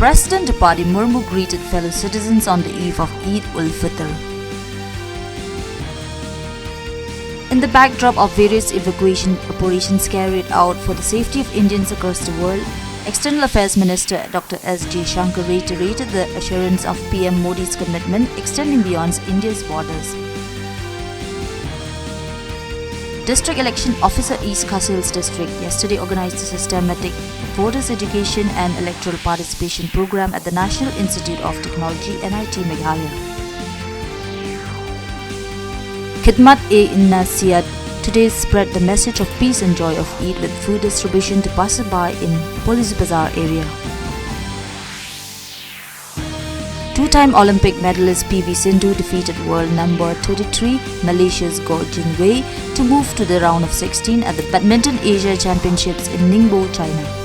President Dipati Murmu greeted fellow citizens on the eve of Eid ul-Fitr. In the backdrop of various evacuation operations carried out for the safety of Indians across the world, External Affairs Minister Dr. S. Jaishankar reiterated the assurance of PM Modi's commitment extending beyond India's borders. District Election Officer East Kasils District yesterday organized a systematic voters education and electoral participation program at the National Institute of Technology NIT Meghalaya. Khidmat-e-Inna Siyat today spread the message of peace and joy of Eid with food distribution to passersby in Police Bazaar area. Two-time Olympic medalist PV Sindhu defeated world number 33 Malaysia's Goh Jin Wei to move to the round of 16 at the Badminton Asia Championships in Ningbo, China.